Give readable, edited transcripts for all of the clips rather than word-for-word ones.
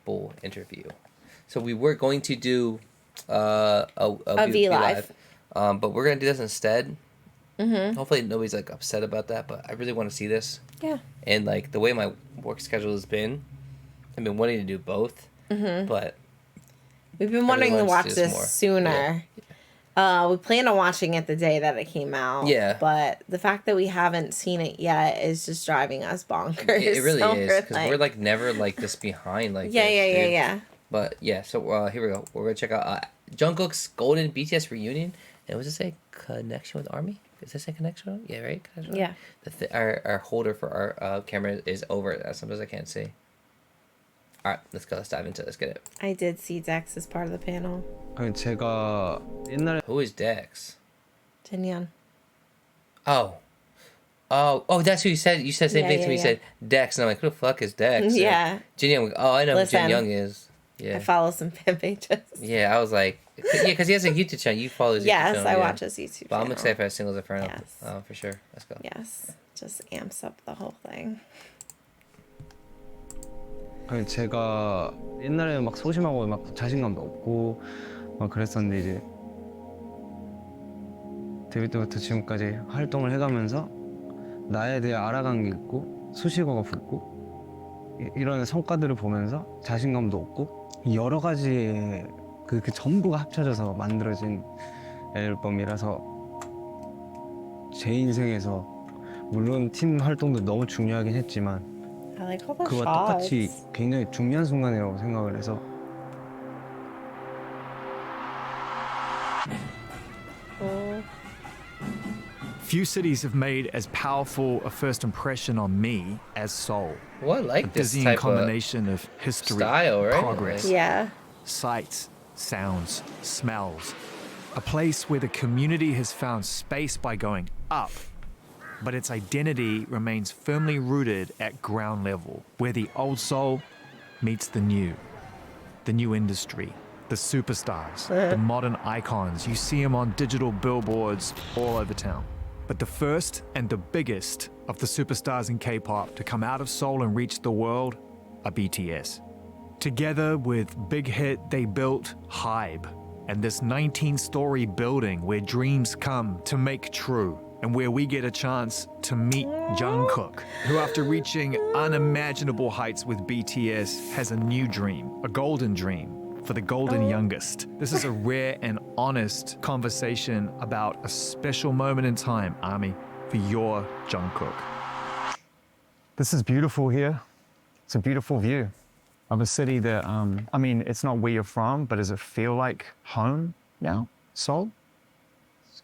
Apple interview. So we were going to do a V Live. But we're gonna do this instead. Hopefully nobody's like upset about that, but I really want to see this. Yeah. And like the way my work schedule has been, I've been wanting to do both, but we've been wanting to watch this sooner. Yeah. We plan on watching it the day that it came out. Yeah. But the fact that we haven't seen it yet is just driving us bonkers. It really so is, because we're like never like this behind like this, yeah. But yeah, so here we go. We're gonna check out Jungkook's Golden BTS reunion. And was this a connection with Army? Is this a connection? Yeah, right? Connection? Yeah. Our holder for our camera is over. Sometimes I can't see. All right, let's go. Let's dive into it. Let's get it. I did see Dex as part of the panel. 제가 옛날에 Who is Dex? Jinyeon. Oh, that's who you said. You said the same thing to me. You said Dex, and I'm like, who the fuck is Dex? Yeah. Jinyoung. Oh, I know who Jin Young is. Yeah. I follow some fan pages. Yeah, I was like, because he has a YouTube channel. You follow his YouTube channel. Yes, I watch his YouTube channel. But I'm excited for Singles Inferno. Yes. Oh, for sure. Let's go. Yes, just amps up the whole thing. 제가 옛날에 막 소심하고 막 자신감도 없고 막 그랬었는데 이제 데뷔 때부터 지금까지 활동을 해가면서 나에 대해 알아간 게 있고 수식어가 붙고 이런 성과들을 보면서 자신감도 얻고 여러 가지 그 전부가 합쳐져서 만들어진 앨범이라서 제 인생에서 물론 팀 활동도 너무 중요하긴 했지만 I like all the 그와 shots. 똑같이 굉장히 중요한 순간이라고 생각을 해서 Few cities have made as powerful a first impression on me as Seoul. Well, I like A this dizzying type combination of history, style, right? progress, Yeah. sights, sounds, smells. A place where the community has found space by going up, but its identity remains firmly rooted at ground level, where the old Seoul meets the new industry, the superstars, the modern icons. You see them on digital billboards all over town. But the first and the biggest of the superstars in K-pop to come out of Seoul and reach the world are BTS. Together with big hit they built Hybe, and this 19-story building where dreams come to make true, and where we get a chance to meet Jungkook, who after reaching unimaginable heights with BTS has a new dream, a golden dream for the golden youngest. This is a rare and honest conversation about a special moment in time, ARMY, for your Jungkook. This is beautiful here. It's a beautiful view of a city that, I mean, it's not where you're from, but does it feel like home now? Seoul?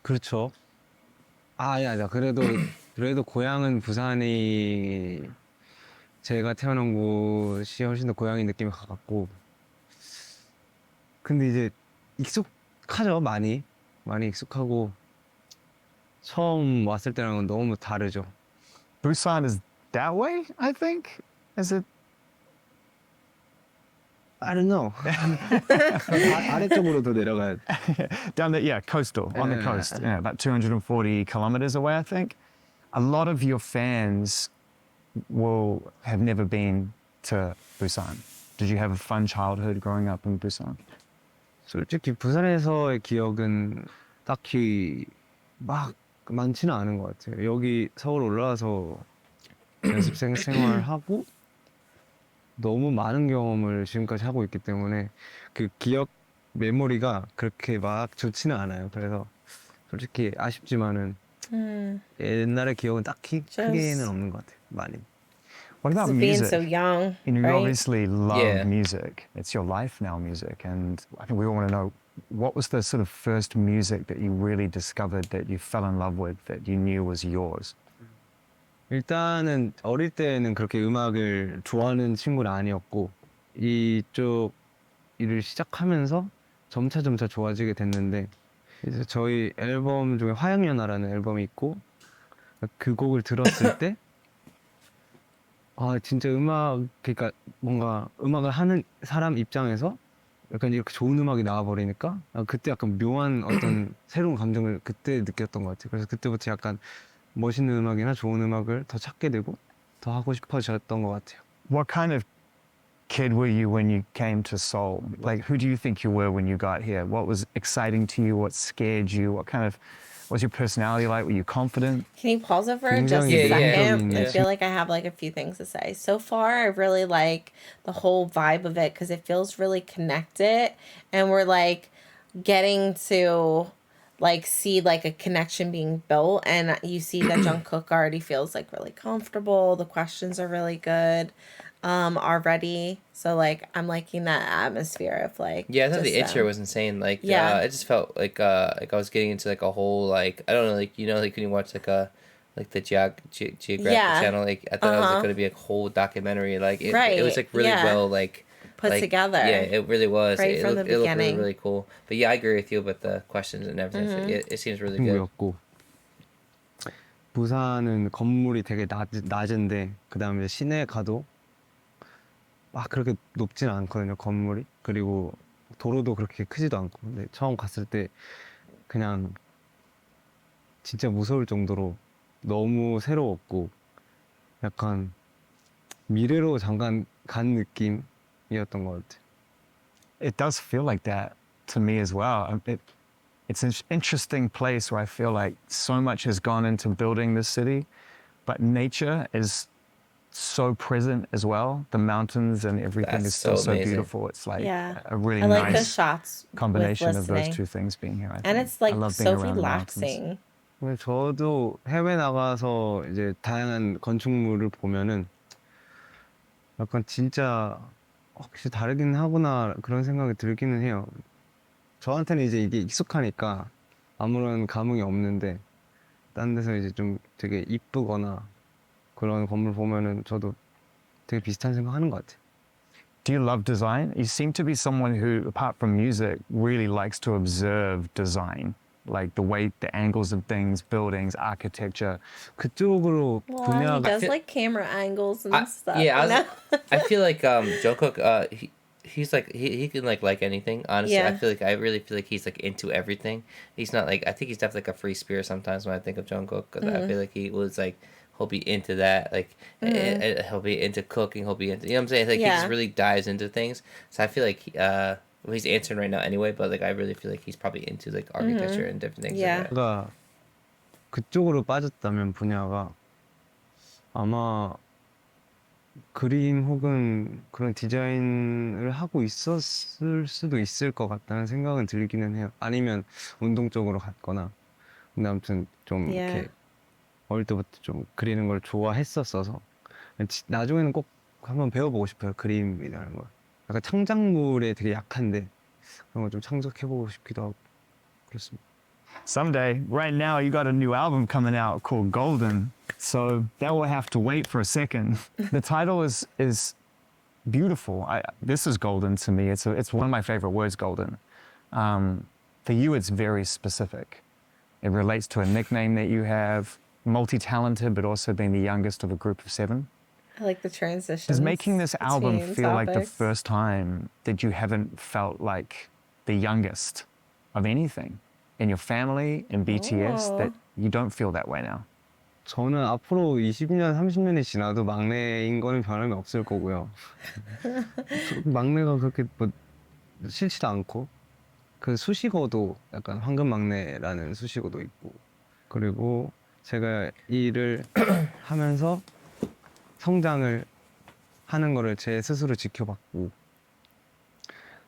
그렇죠. 아니야 그래도 고향은 부산이 제가 태어난 곳이 훨씬 더 고향의 느낌이 가깝고 근데 이제 익숙하죠. 많이 익숙하고 처음 왔을 때랑은 너무 다르죠. Busan is that way, I think? Is it? I don't know. 아래쪽으로 더 내려가야 돼. Down the, yeah, coastal, on the coast. Yeah, about 240 kilometers away, I think. A lot of your fans will have never been to Busan. Did you have a fun childhood growing up in Busan? 솔직히 부산에서의 기억은 딱히 막 많지는 않은 것 같아요. 여기 서울 올라와서 연습생 생활하고 너무 많은 경험을 지금까지 하고 있기 때문에 그 기억 메모리가 그렇게 막 좋지는 않아요. 그래서 솔직히 아쉽지만은 옛날의 기억은 딱히 크게는 없는 것 같아요. 많이. What about being music? so young, You right? obviously love Yeah. music. It's your life now, music. And I think we all want to know, what was the sort of first music that you really discovered, that you fell in love with, that you knew was yours? 일단은 어릴 때는 그렇게 음악을 좋아하는 친구는 아니었고 이쪽 일을 시작하면서 점차 좋아지게 됐는데 이제 저희 앨범 중에 화양연화라는 앨범이 있고 그 곡을 들었을 때 아 진짜 그러니까 뭔가 음악을 하는 사람 입장에서 약간 이렇게 좋은 음악이 나와버리니까 그때 약간 묘한 어떤 새로운 감정을 그때 느꼈던 것 같아요. 그래서 그때부터 약간 멋있는 음악이나 좋은 음악을 더 찾게 되고 더 하고 싶어졌던 것 같아요. What kind of kid were you when you came to Seoul? Like, who do you think you were when you got here? What was exciting to you? What scared you? What's your personality like? Were you confident? Can you pause it for just 굉장히 a Yeah, second? yeah. I feel like I have like a few things to say. So far, I really like the whole vibe of it because it feels really connected, and we're like getting to like see like a connection being built, and you see that Jungkook already feels like really comfortable. The questions are really good already. So like I'm liking that atmosphere of like Yeah, I thought the just intro them. was insane. Like, Yeah. it just felt like I was getting into like a whole like I don't know, like like when you watch like a like the Geographic Yeah. Channel, like I thought it was like Uh-huh. gonna be a whole documentary. Like it was Right. like really Yeah. well like Put like, together. Yeah, it really was. Right from the It looked really beginning. really cool. But yeah, I agree with you about the questions and everything. So it seems really good. 친구였고 부산은 건물이 되게 낮은데 그 다음에 시내 가도 막 그렇게 높진 않거든요 건물이. 그리고 도로도 그렇게 크지도 않고. 근데 처음 갔을 때 그냥 진짜 무서울 정도로 너무 새로웠고 약간 미래로 잠깐 간 느낌이었던 것 같아요. It does feel like that to me as well. It's an interesting place where I feel like so much has gone into building this city, but nature is so present as well. The mountains and everything That's is still so so amazing. beautiful. It's like Yeah. a really I like the nice shots combination with of those listening. two things being here. I And think. it's like I love being so around the mountains. relaxing. 근데 저도 해외 나가서 이제 다양한 건축물을 보면은 약간 진짜 확실히 다르긴 하구나 그런 생각이 들기는 해요. 저한테는 이제 이게 익숙하니까 아무런 감흥이 없는데 딴 데서 이제 좀 되게 이쁘거나 그런 건물 보면은 저도 되게 비슷한 생각 하는 것 같아요. Do you love design? You seem to be someone who, apart from music, really likes to observe design, like the way, the angles of things, buildings, architecture. 그쪽으로 Well, 분야가 he does feel- like camera angles and I, stuff. yeah, you know? I feel like Jungkook he's like he can like anything. Honestly, Yeah. I really feel like he's like into everything. He's not like I think he's definitely like a free spirit sometimes when I think of Jungkook because I feel like he was like he'll be into that like he'll be into cooking, he'll be into what I'm saying like he Yeah. just really dives into things. So I feel like well, he's answering right now anyway, but like I really feel like he's probably into like architecture and different things. Yeah. Like that. 제가 그쪽으로 빠졌다면 분야가 아마 그림 혹은 그런 디자인을 하고 있었을 수도 있을 것 같다는 생각은 들기는 해요. 아니면 운동 쪽으로 갔거나. 근데 아무튼 좀 Yeah. 이렇게 어릴 때부터 좀 그리는 걸 좋아했었어서 나중에는 꼭 한번 배워보고 싶어요. 그림이라는 걸. 약간 창작물에 되게 약한데 그런 걸 좀 창작해보고 싶기도 하고 그렇습니다. Someday, right now, you got a new album coming out called Golden, so that will have to wait for a second. The title is beautiful. This is golden to me. It's one of my favorite words, golden. For you, it's very specific. It relates to a nickname that you have, multi-talented, but also being the youngest of a group of 7. I like the transitions. Does making this album between feel like the topics. first time that you haven't felt like the youngest of anything in your family, in BTS, Oh. that you don't feel that way now? 저는 앞으로 20년, 30년이 지나도 막내인 거는 변함이 없을 거고요. 막내가 그렇게 뭐 싫지도 않고 그 수식어도 약간 황금 막내라는 수식어도 있고 그리고 제가 이 일을 하면서 성장을 하는 거를 제 스스로 지켜봤고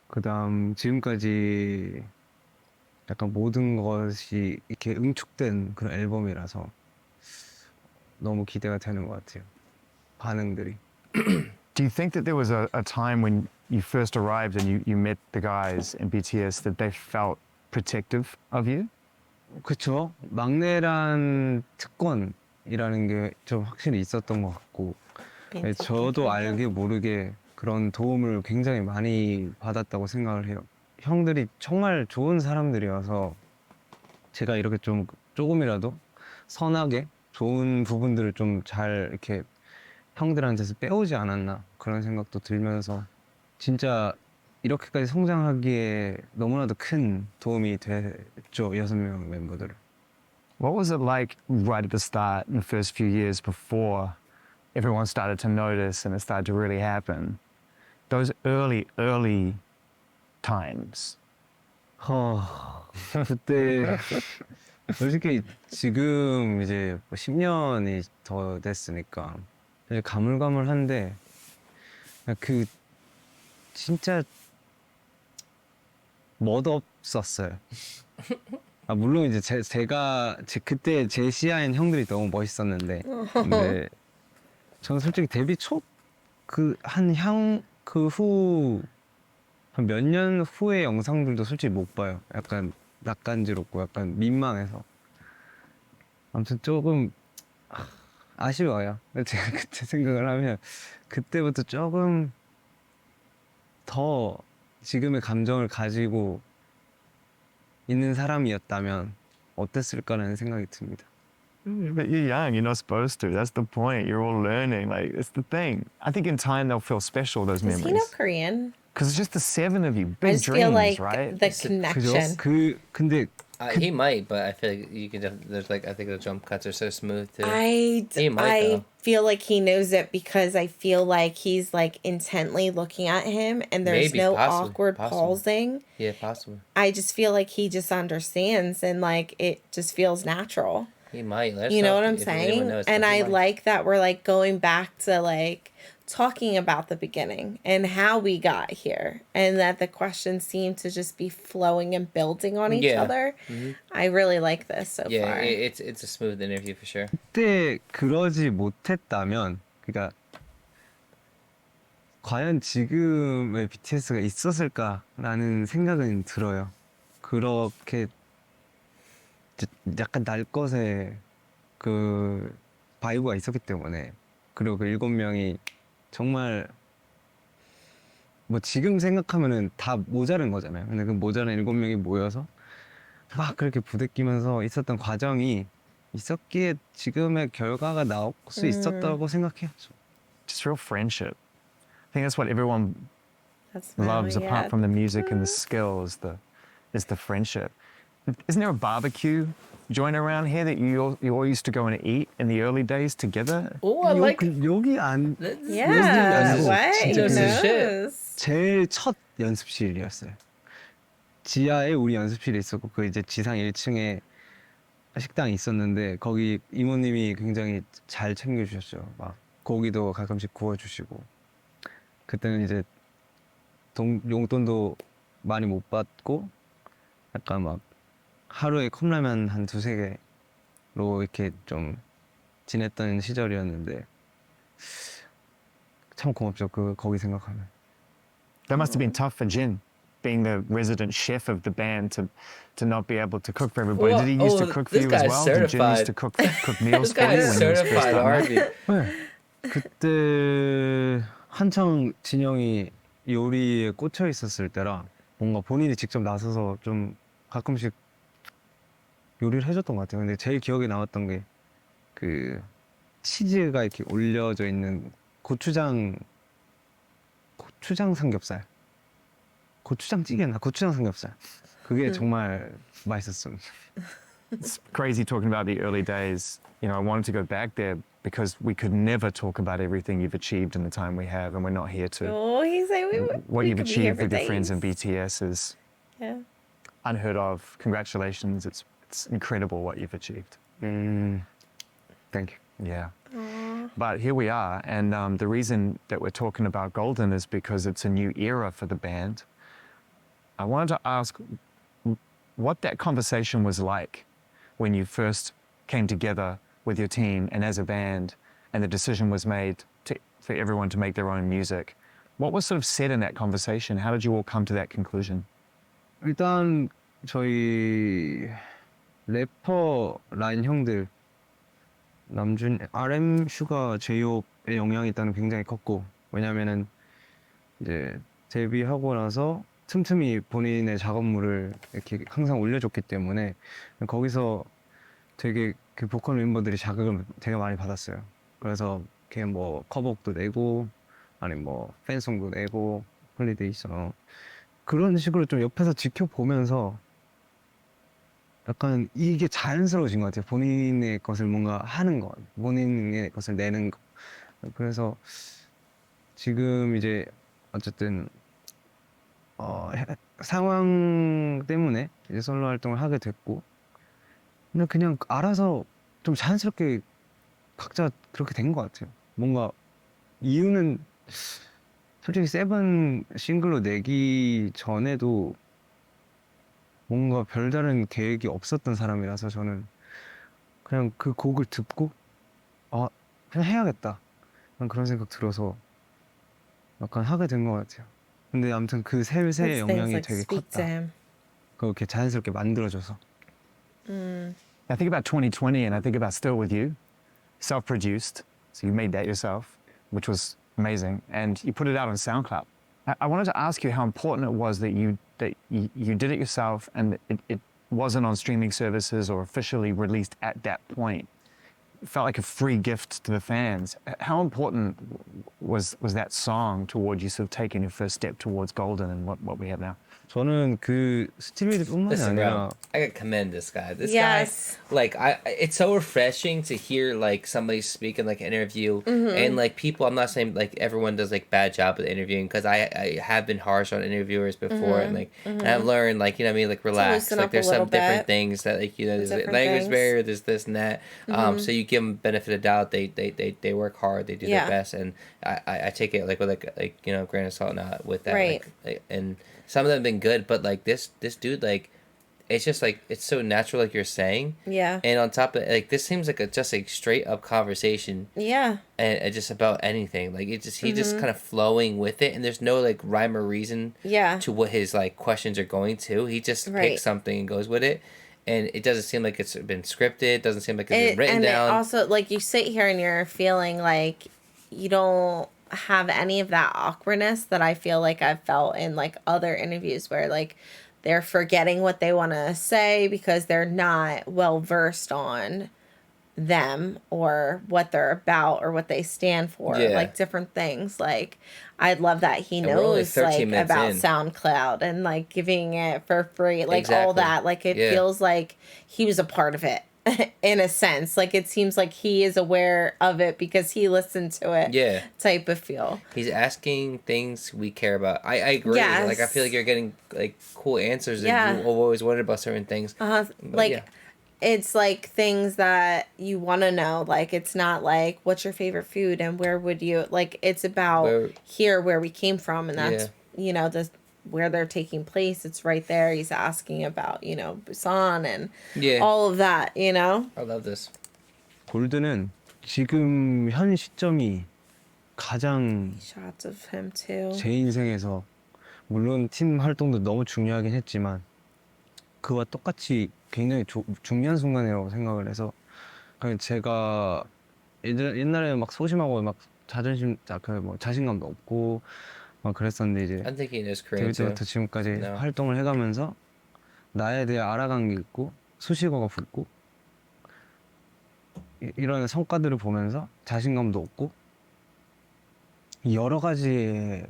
그다음 지금까지 약간 모든 것이 이렇게 응축된 그런 앨범이라서 너무 기대가 되는 것 같아요. 반응들이. Do you think that there was a time when you first arrived and you met the guys in BTS that they felt protective of you? 그쵸. 막내란 특권이라는 게 좀 확실히 있었던 것 같고 네, 저도 알게 모르게 그런 도움을 굉장히 많이 받았다고 생각을 해요. 형들이 정말 좋은 사람들이어서 제가 이렇게 좀 조금이라도 선하게 좋은 부분들을 좀 잘 이렇게 형들한테서 빼오지 않았나 그런 생각도 들면서 진짜 이렇게까지 성장하기에 너무나도 큰 도움이 됐죠. 6명 멤버들을. What was it like right at the start in the first few years before everyone started to notice and it started to really happen? those early times. 그때 솔직히 지금 이제 10년이 더 됐으니까 이제 가물가물한데 그 진짜 멋없었어요. 물론 이제 제가 그때 제 시야엔 형들이 너무 멋있었는데 근데 저는 솔직히 데뷔 초 그 후 한 몇 년 후의 영상들도 솔직히 못 봐요. 약간 낯간지럽고 약간 민망해서. 아무튼 조금 아쉬워요. 제가 그때 생각을 하면 그때부터 조금 더 지금의 감정을 가지고 있는 사람이었다면 어땠을까라는 생각이 듭니다. But you're young, you're not supposed to. That's the point. You're all learning. Like, it's the thing. I think in time they'll feel special, those Does he know memories. Korean? Because it's just the 7 of you. I Big just dreams, feel like right? the 그죠? connection. 근데 He might, but I feel like you can. There's like I think the jump cuts are so smooth too. He might, I though. feel like he knows it because I feel like he's like intently looking at him and there's Maybe, no possibly, awkward possibly. pausing. Yeah, possible. I just feel like he just understands and like it just feels natural. He might. Let us You know know what I'm if anyone saying? knows, And but he I might. like that we're like going back to like talking about the beginning and how we got here and that the questions seem to just be flowing and building on each Yeah. other. I really like this so Yeah, far. it's a smooth interview for sure. 그때 그러지 못했다면 그러니까 과연 지금의 BTS가 있었을까라는 생각은 들어요. 그렇게 약간 날 것의 그 바이브가 있었기 때문에 그리고 그 7명이 정말 뭐 지금 생각하면은 다 모자른 거잖아요. 근데 그 모자란 7명이 모여서 막 그렇게 부대끼면서 있었던 과정이 있었기에 지금의 결과가 나올 수 있었다고 생각해요. Just real friendship. I think that's what everyone That's loves, yeah. apart from the music and the skills, is the friendship. Isn't there a barbecue joint around here that you all used to go and eat in the early days together? Oh, I like. 여기 안 Yeah, 아니고 what? 진짜 Who 그 knows? 제일 첫 연습실이었어요. 지하에 우리 연습실이 있었고 그 이제 지상 1층에 식당이 있었는데 거기 이모님이 굉장히 잘 챙겨주셨죠. 막 고기도 가끔씩 구워주시고 그때는 이제 용돈도 많이 못 받고 약간 막 하루에 컵라면 한 2-3개로 이렇게 좀 지냈던 시절이었는데 참 고맙죠. 거기 생각하면. That must have been tough for Jin, being the resident chef of the band, to not be able to cook for everybody. Well, Did he used to cook for this you as guy's well? Did Jin used certified. to cook meals This for guy you is when he was first certified starting? Arby. 네. 그때 한창 진영이 요리에 꽂혀 있었을 때라 뭔가 본인이 직접 나서서 좀 가끔씩 요리를 해줬던 것 같아요. 근데 제일 기억에 남았던 게 그 치즈가 이렇게 올려져 있는 고추장 삼겹살. 고추장 찌개나 고추장 삼겹살. 그게 정말 맛있었어요. It's crazy talking about the early days. You know, I wanted to go back there because we could never talk about everything you've achieved in the time we have, and we're not here to. Oh, he's like, What we you've could be here achieved for with your friends in days. BTS is Yeah. unheard of. Congratulations. It's incredible what you've achieved. Thank you. Yeah. But here we are, and the reason that we're talking about Golden is because it's a new era for the band. I wanted to ask what that conversation was like when you first came together with your team and as a band, and the decision was made for everyone to make their own music. What was sort of said in that conversation? How did you all come to that conclusion? 일단 저희 래퍼 라인 형들 남준, RM, 슈가, 제이홉의 영향이 일단 굉장히 컸고 왜냐면은 이제 데뷔하고 나서 틈틈이 본인의 작업물을 이렇게 항상 올려줬기 때문에 거기서 되게 그 보컬 멤버들이 자극을 되게 많이 받았어요. 그래서 걔 뭐 커버곡도 내고 아니면 뭐 팬송도 내고 홀리데이서 그런 식으로 좀 옆에서 지켜보면서 약간 이게 자연스러워진 것 같아요. 본인의 것을 뭔가 하는 것, 본인의 것을 내는 것. 그래서 지금 이제 어쨌든 상황 때문에 이제 솔로 활동을 하게 됐고 근데 그냥 알아서 좀 자연스럽게 각자 그렇게 된 것 같아요. 뭔가 이유는 솔직히 세븐 싱글로 내기 전에도 뭔가 별다른 계획이 없었던 사람이라서 저는 그냥 그 곡을 듣고 그냥 해야겠다 그런 생각 들어서 약간 하게 된 것 같아요. 근데 아무튼 그 셋의 Those things 영향이 like 되게 speak to 컸다. him. 그렇게 자연스럽게 만들어줘서. I think about 2020 and I think about Still With You, self-produced. So you made that yourself, which was amazing. And you put it out on SoundCloud. I wanted to ask you how important it was that you did it yourself and it wasn't on streaming services or officially released at that point. It felt like a free gift to the fans. How important was that song toward you sort of taking your first step towards Golden and what we have now? 저는 그 스트리밍뿐만이 Listen, 아니라 bro, I gotta commend this guy. This Yes. guy, like, it's so refreshing to hear like somebody speak in like an interview, and like people. I'm not saying like everyone does like bad job at interviewing because I have been harsh on interviewers before, and like and I've learned like you know what I mean like relax. loosen Like up a there's little some different bit. things that like you know there's a Different language things. barrier, there's this and that. So you give them benefit of doubt. They work hard. They do Yeah. their best, and I take it like with like you know grain of salt not with that. Right. Like, and some of them have been good, but like this dude like it's just like it's so natural like you're saying. Yeah. And on top of like this seems like just a straight up conversation Yeah. and just about anything. Like it just he just kind of flowing with it and there's no like rhyme or reason Yeah. to what his like questions are going to. He just Right. picks something and goes with it. And it doesn't seem like it's been scripted, doesn't seem like it's been written and down. it also like you sit here and you're feeling like you don't have any of that awkwardness that I feel like I've felt in like other interviews where like they're forgetting what they want to say because they're not well versed on them or what they're about or what they stand for, Yeah. like different things. Like I love that he And we're only knows 13 like minutes about in. SoundCloud and like giving it for free, like all Exactly. that. Like it Yeah. feels like he was a part of it in a sense. Like it seems like he is aware of it because he listened to it. Yeah. Type of feel. He's asking things we care about. I agree. Yes. Like I feel like you're getting like cool answers Yeah. and you've always wondered about certain things. But, Like yeah. it's like things that you want to know. Like it's not like what's your favorite food and where would you like. It's about where we came from, and that's you know the where they're taking place. It's right there. He's asking about you know Busan and all of that. You know. I love this. 골드는 지금 현 시점이 가장 Shots of him too. 제 인생에서 물론 팀 활동도 너무 중요하긴 했지만 그와 똑같이 굉장히 중요한 순간이라고 생각을 해서 그냥 제가 옛날에 막 소심하고 막 자존심 뭐 자신감도 없고 막 그랬었는데 이제 I'm thinking this 데뷔 Korean too. 때부터 지금까지 No. 활동을 해가면서 나에 대해 알아간 게 있고 수식어가 붙고 이런 성과들을 보면서 자신감도 얻고 여러 가지의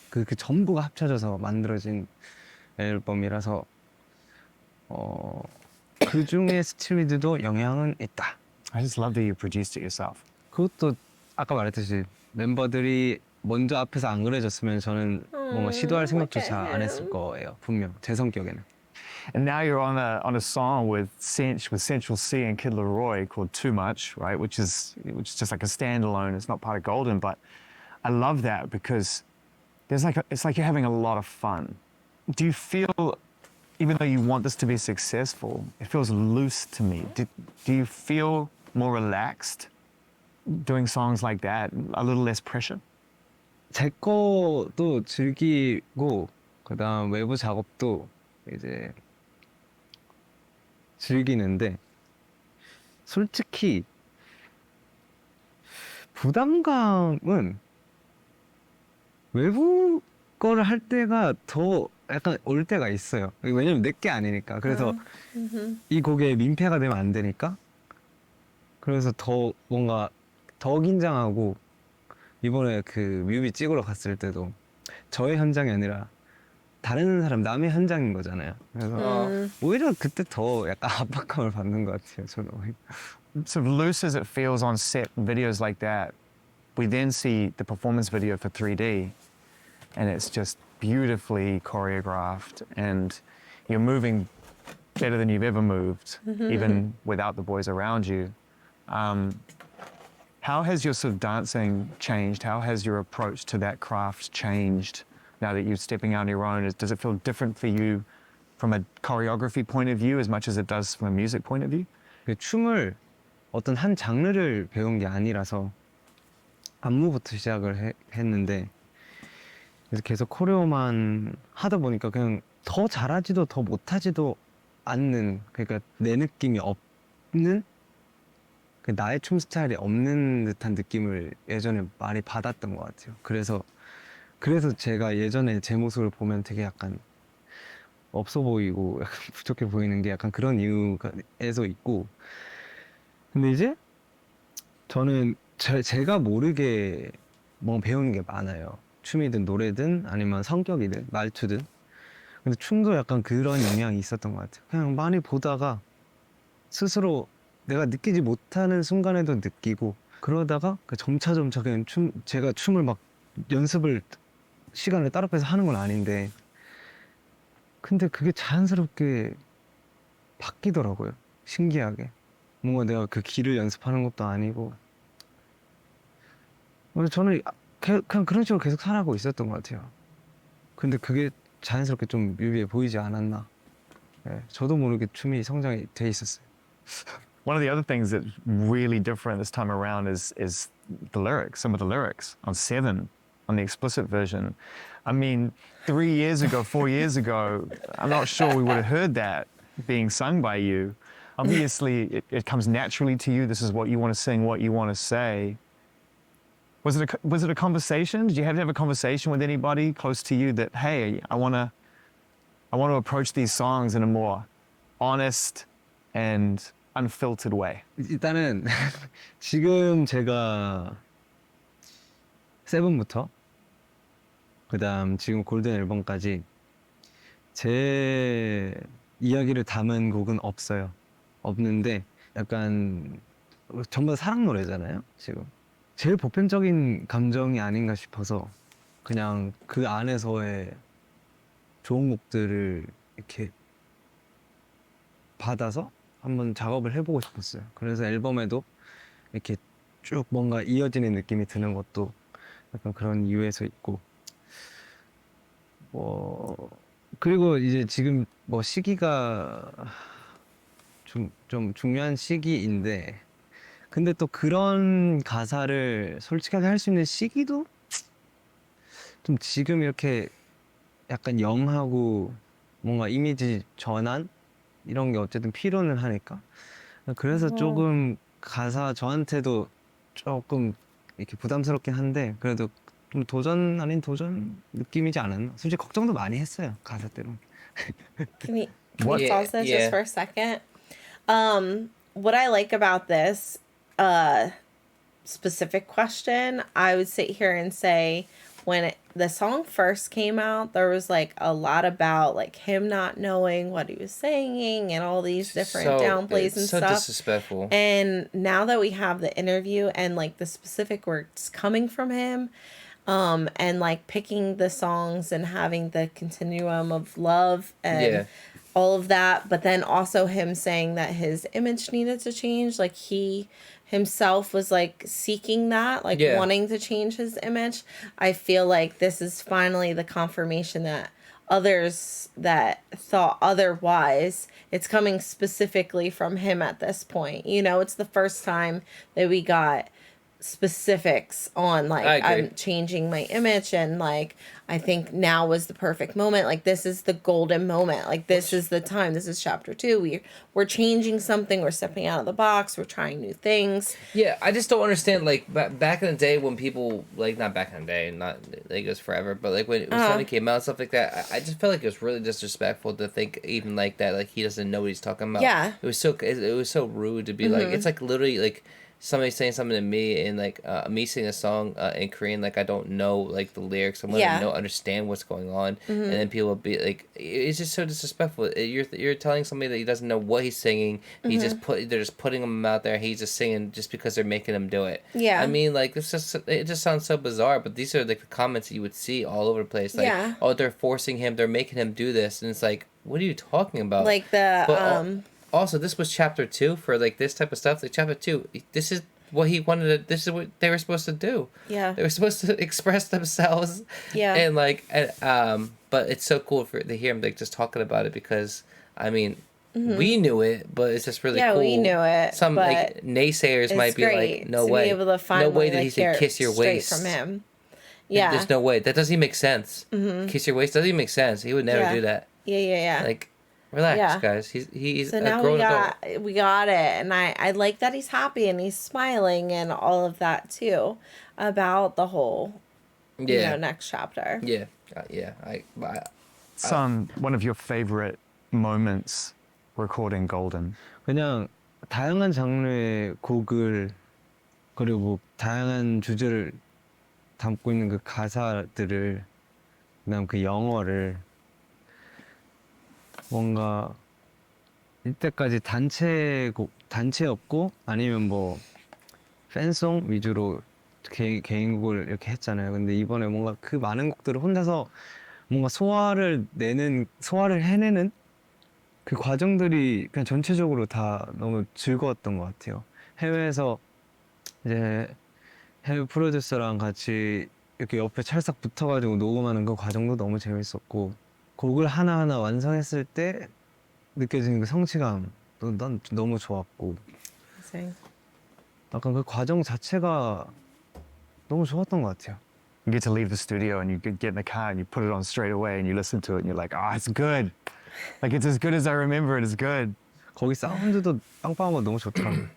그 전부가 합쳐져서 만들어진 앨범이라서 그 중에 스틸리드도 영향은 있다. I just love that you produced it yourself. 그것도 아까 말했듯이 멤버들이 먼저 앞에서 안 그래줬으면 저는 뭔가 시도할 생각조차 안 했을 거예요. 분명 제 성격에는. And now you're on a song with Central C and Kid Laroi called Too Much, right? Which is just like a standalone. It's not part of Golden, but I love that because it's like you're having a lot of fun. Do you feel, even though you want this to be successful, it feels loose to me. Do you feel more relaxed doing songs like that? A little less pressure? 제 거도 즐기고 그다음 외부 작업도 이제 즐기는데 솔직히 부담감은 외부 거를 할 때가 더 약간 올 때가 있어요. 왜냐면 내 게 아니니까. 그래서 이 곡에 민폐가 되면 안 되니까. 그래서 더 뭔가 더 긴장하고 이번에 그 뮤비 찍으러 갔을 때도 저의 현장이 아니라 다른 사람 남의 현장인 거잖아요. 그래서 오히려 그때 더 약간 압박감을 받는 것 같아요. 저는. Sort of loose as it feels on set videos like that, we then see the performance video for 3D, and it's just beautifully choreographed, and you're moving better than you've ever moved, even without the boys around you. How has your sort of dancing changed? How has your approach to that craft changed now that you're stepping out on your own? Does it feel different for you from a choreography point of view as much as it does from a music point of view? 그 춤을 어떤 한 장르를 배운 게 아니라서 안무부터 시작을 했는데 그래서 계속 코레오만 하다 보니까 그냥 더 잘하지도 더 못하지도 않는, 그러니까 내 느낌이 없는, 나의 춤 스타일이 없는 듯한 느낌을 예전에 많이 받았던 것 같아요. 그래서 제가 예전에 제 모습을 보면 되게 약간 없어 보이고 약간 부족해 보이는 게 약간 그런 이유에서 있고, 근데 이제 저는 제가 모르게 뭐 배우는 게 많아요. 춤이든 노래든 아니면 성격이든 말투든. 근데 춤도 약간 그런 영향이 있었던 것 같아요. 그냥 많이 보다가 스스로 내가 느끼지 못하는 순간에도 느끼고, 그러다가 점차 그냥 제가 춤을 막 연습을 시간을 따로 빼서 하는 건 아닌데, 근데 그게 자연스럽게 바뀌더라고요. 신기하게. 뭔가 내가 그 길을 연습하는 것도 아니고. 그래서 저는 그냥 그런 식으로 계속 살아가고 있었던 것 같아요. 근데 그게 자연스럽게 좀 뮤비에 보이지 않았나. 네, 저도 모르게 춤이 성장이 돼 있었어요. One of the other things that's really different this time around is the lyrics, some of the lyrics on 7, on the explicit version. I mean, 3 years ago, 4 years ago, I'm not sure we would have heard that being sung by you. Obviously, it comes naturally to you. This is what you want to sing, what you want to say. Was it a conversation? Did you have to have a conversation with anybody close to you that, hey, I want to approach these songs in a more honest and unfiltered way? 일단은 지금 제가 세븐부터 그다음 지금 골든 앨범까지 제 이야기를 담은 곡은 없는데 약간 전부 다 사랑 노래잖아요. 지금 제일 보편적인 감정이 아닌가 싶어서 그냥 그 안에서의 좋은 곡들을 이렇게 받아서 한번 작업을 해보고 싶었어요. 그래서 앨범에도 이렇게 쭉 뭔가 이어지는 느낌이 드는 것도 약간 그런 이유에서 있고, 그리고 이제 지금 시기가 좀 중요한 시기인데, 근데 또 그런 가사를 솔직하게 할 수 있는 시기도 좀 지금 이렇게 약간 영하고 뭔가 이미지 전환 이런 게 어쨌든 필요는 하니까, 그래서 조금 가사 저한테도 조금 이렇게 부담스럽긴 한데 그래도 좀 도전 아닌 도전 느낌이지 않았나. 솔직히 걱정도 많이 했어요, 가사 때문에. Can we Yeah, pause this yeah. just for a second? What I like about this specific question, I would sit here and say, when the song first came out, there was like a lot about like him not knowing what he was singing and all these different downplays and so stuff. disrespectful. And now that we have the interview and like the specific words coming from him, and like picking the songs and having the continuum of love and all of that, but then also him saying that his image needed to change, like he himself was like seeking that, like wanting to change his image. I feel like this is finally the confirmation that others that thought otherwise, it's coming specifically from him at this point. You know, it's the first time that we got specifics on like I'm changing my image, and like I think now was the perfect moment. Like this is the golden moment. Like this is the time. This is chapter 2. We're changing something. We're stepping out of the box. We're trying new things. Yeah, I just don't understand. Like back in the day when people like not back in the day, not like it was forever, but like when Sunny came out and stuff like that, I just felt like it was really disrespectful to think even like that. Like he doesn't know what he's talking about. Yeah, it was so rude to be like. It's like literally like somebody saying something to me and like me singing a song in Korean, like I don't know like the lyrics, I'm gonna understand what's going on, and then people will be like, it's just so disrespectful. You're telling somebody that he doesn't know what he's singing. He just they're just putting him out there. He's just singing just because they're making him do it. Yeah. I mean, like it just sounds so bizarre. But these are like the comments that you would see all over the place. Like, oh, they're forcing him. They're making him do this, and it's like, what are you talking about? Like the Also, this was chapter 2 for like this type of stuff. Like chapter 2, this is what he wanted to. This is what they were supposed to do. Yeah. They were supposed to express themselves. Yeah. And like, but it's so cool to hear him like just talking about it, because I mean, we knew it, but it's just really cool. Yeah, we knew it. Some like naysayers might be like, no way, be able to finally, no way that like, he said kiss your waist from him. Yeah. There's no way. That doesn't even make sense. Kiss your waist doesn't even make sense. He would never do that. Yeah. Like, relax, guys. He's so a now grown adult. we got it, and I like that he's happy and he's smiling and all of that too, about the whole, next chapter. Yeah. It's one of your favorite moments recording Golden. 그냥 다양한 장르의 곡을, 그리고 다양한 주제를 담고 있는 그 가사들을, 그다음 그 영어를 뭔가 이때까지 단체였고 아니면 뭐 팬송 위주로 개인곡을 이렇게 했잖아요. 근데 이번에 뭔가 그 많은 곡들을 혼자서 뭔가 소화를 해내는 그 과정들이 그냥 전체적으로 다 너무 즐거웠던 것 같아요. 해외에서 이제 해외 프로듀서랑 같이 이렇게 옆에 찰싹 붙어가지고 녹음하는 그 과정도 너무 재밌었고, 곡을 하나하나 완성했을 때 느껴지는 그 성취감, 난 너무 좋았고, 약간 그 과정 자체가 너무 좋았던 것 같아요. You get to leave the studio and you get in the car and you put it on straight away and you listen to it and you're like, oh, it's good. Like, it's as good as I remember it. It's good. 거기 사운드도 빵빵한 거 너무 좋더라고요.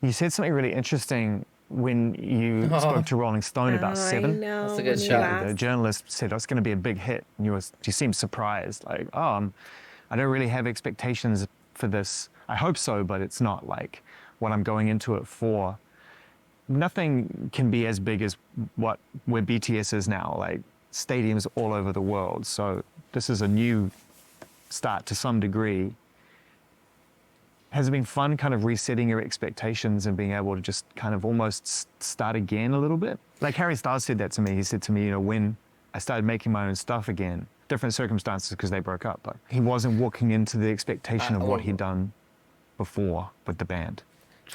You said something really interesting when you spoke to Rolling Stone about Seven. That's a good shot. The journalist said, oh, it's going to be a big hit. And you seemed surprised. Like, oh, I don't really have expectations for this. I hope so, but it's not like what I'm going into it for. Nothing can be as big as where BTS is now, like stadiums all over the world. So this is a new start to some degree. Has it been fun kind of resetting your expectations and being able to just kind of almost start again a little bit? Like Harry Styles said that to me. He said to me, when I started making my own stuff again, different circumstances because they broke up, but he wasn't walking into the expectation of what he'd done before with the band.